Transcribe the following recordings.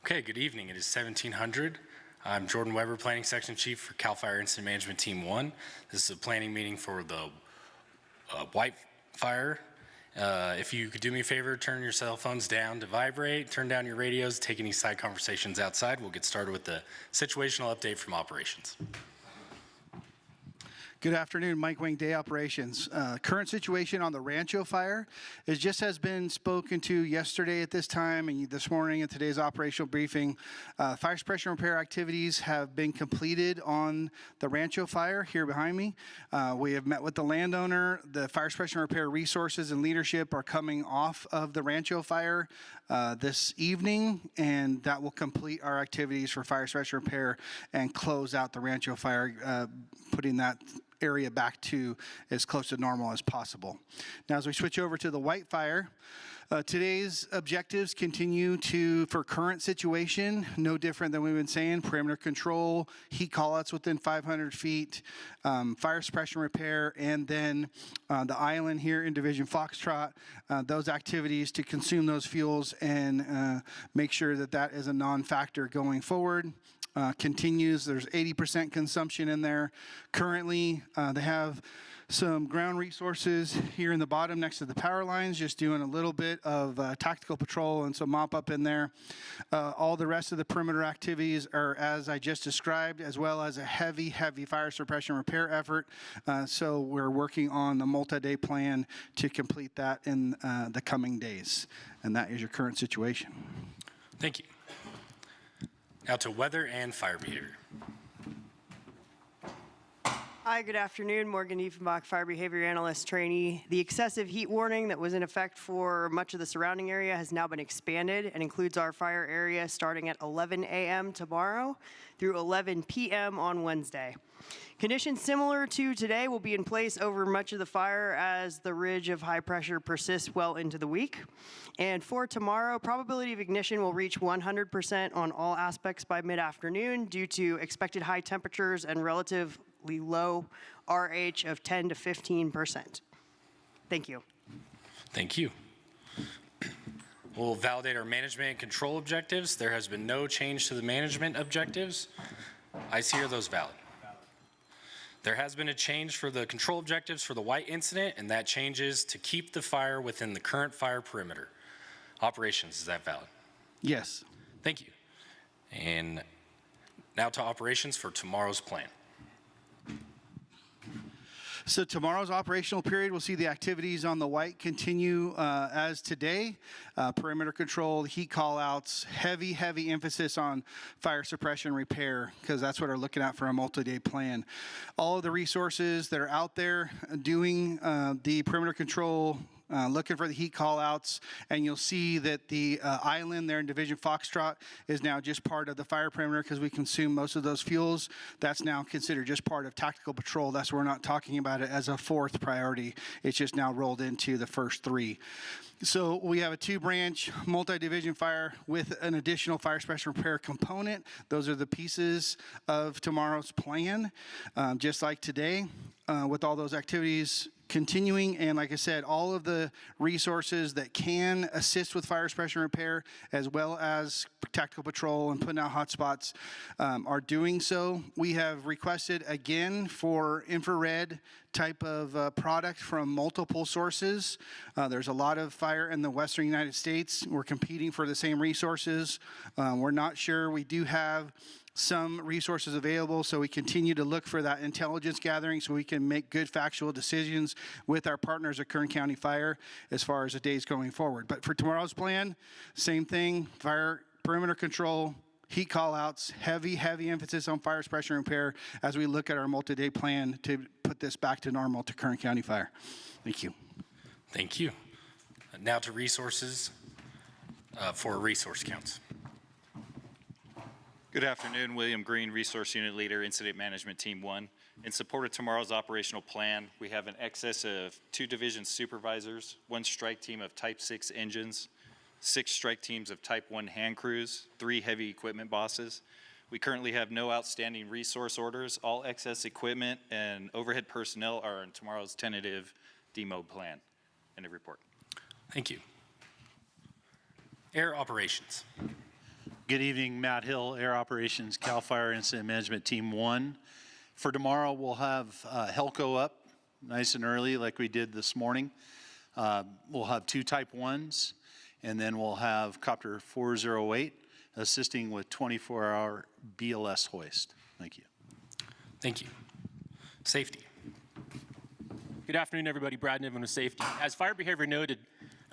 Okay, good evening. It is 1700. I'm Jordan Weber, Planning Section Chief for CAL FIRE Incident Management Team 1. This is a planning meeting for the White Fire. If you could do me a favor, turn your cell phones down to vibrate, turn down your radios, take any side conversations outside. We'll get started with the situational update from operations. Good afternoon, Mike Wing, Day Operations. Current situation on the Rancho fire is just has been spoken to yesterday at this time and this morning in today's operational briefing. Fire suppression repair activities have been completed on the Rancho fire here behind me. We have met with the landowner. The fire suppression repair resources and leadership are coming off of the Rancho fire this evening, and that will complete our activities for fire suppression repair and close out the Rancho fire, putting that area back to as close to normal as possible. Now, as we switch over to the White Fire, today's objectives continue for current situation, no different than we've been saying: perimeter control, heat callouts within 500 feet, fire suppression repair, and then the island here in Division Foxtrot, those activities to consume those fuels and make sure that that is a non-factor going forward. Continues. There's 80% consumption in there. Currently, they have some ground resources here in the bottom next to the power lines, just doing a little bit of tactical patrol and some mop up in there. All the rest of the perimeter activities are as I just described, as well as a heavy fire suppression repair effort. So we're working on the multi-day plan to complete that in the coming days. And that is your current situation. Thank you. Now to weather and fire behavior. Hi, good afternoon. Morgan Diefenbach, Fire Behavior Analyst Trainee. The excessive heat warning that was in effect for much of the surrounding area has now been expanded and includes our fire area starting at 11 a.m. tomorrow through 11 p.m. on Wednesday. Conditions similar to today will be in place over much of the fire as the ridge of high pressure persists well into the week. And for tomorrow, probability of ignition will reach 100% on all aspects by mid-afternoon due to expected high temperatures and relatively low RH of 10 to 15%. Thank you. Thank you. We'll validate our management and control objectives. There has been no change to the management objectives. I see are those valid. There has been a change for the control objectives for the White incident, and that change is to keep the fire within the current fire perimeter. Operations, is that valid? Yes. Thank you. And now to operations for tomorrow's plan. So tomorrow's operational period, we'll see the activities on the White continue as today. Perimeter control, heat callouts, heavy emphasis on fire suppression repair, because that's what we're looking at for a multi-day plan. All of the resources that are out there doing the perimeter control, looking for the heat callouts, and you'll see that the island there in Division Foxtrot is now just part of the fire perimeter because we consume most of those fuels. That's now considered just part of tactical patrol. That's why we're not talking about it as a fourth priority. It's just now rolled into the first three. So we have a two-branch multi-division fire with an additional fire suppression repair component. Those are the pieces of tomorrow's plan, just like today, with all those activities continuing. And like I said, all of the resources that can assist with fire suppression repair, as well as tactical patrol and putting out hot spots, are doing so. We have requested again for infrared type of product from multiple sources. There's a lot of fire in the western United States. We're competing for the same resources. We're not sure. We do have some resources available, so we continue to look for that intelligence gathering so we can make good factual decisions with our partners at Kern County Fire as far as the days going forward. But for tomorrow's plan, same thing: fire perimeter control, heat callouts, heavy emphasis on fire suppression repair as we look at our multi-day plan to put this back to normal to Kern County Fire. Thank you. Thank you. Now to resources for resource counts. Good afternoon, William Green, Resource Unit Leader, Incident Management Team 1. In support of tomorrow's operational plan, we have an excess of 2 division supervisors, 1 strike team of Type 6 engines, 6 strike teams of Type 1 hand crews, 3 heavy equipment bosses. We currently have no outstanding resource orders. All excess equipment and overhead personnel are in tomorrow's tentative demo plan. End of report. Thank you. Air operations. Good evening, Matt Hill, Air Operations, CAL FIRE Incident Management Team 1. For tomorrow, we'll have Helco up nice and early like we did this morning. We'll have 2 Type 1s, and then we'll have Copter 408 assisting with 24-hour BLS hoist. Thank you. Thank you. Safety. Good afternoon, everybody. Brad Niven with Safety. As fire behavior noted,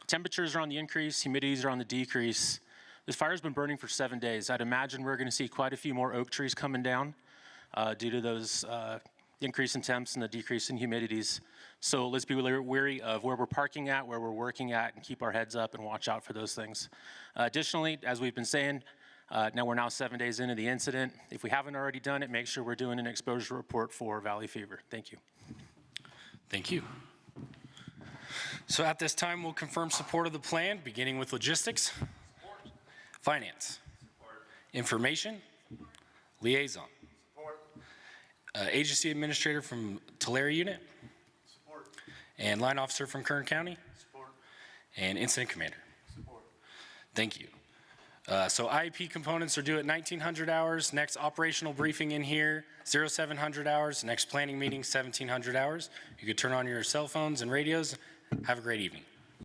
temperatures are on the increase, humidities are on the decrease. This fire's been burning for 7 days. I'd imagine we're going to see quite a few more oak trees coming down due to those increase in temps and the decrease in humidities. So let's be really wary of where we're parking at, where we're working at, and keep our heads up and watch out for those things. Additionally, as we've been saying, we're now 7 days into the incident. If we haven't already done it, make sure we're doing an exposure report for valley fever. Thank you. Thank you. So at this time, we'll confirm support of the plan, beginning with logistics, finance, information, liaison, agency administrator from Tulare unit, and line officer from Kern County, and incident commander. Thank you. So IEP components are due at 1900 hours. Next operational briefing in here, 0700 hours. Next planning meeting, 1700 hours. You could turn on your cell phones and radios. Have a great evening.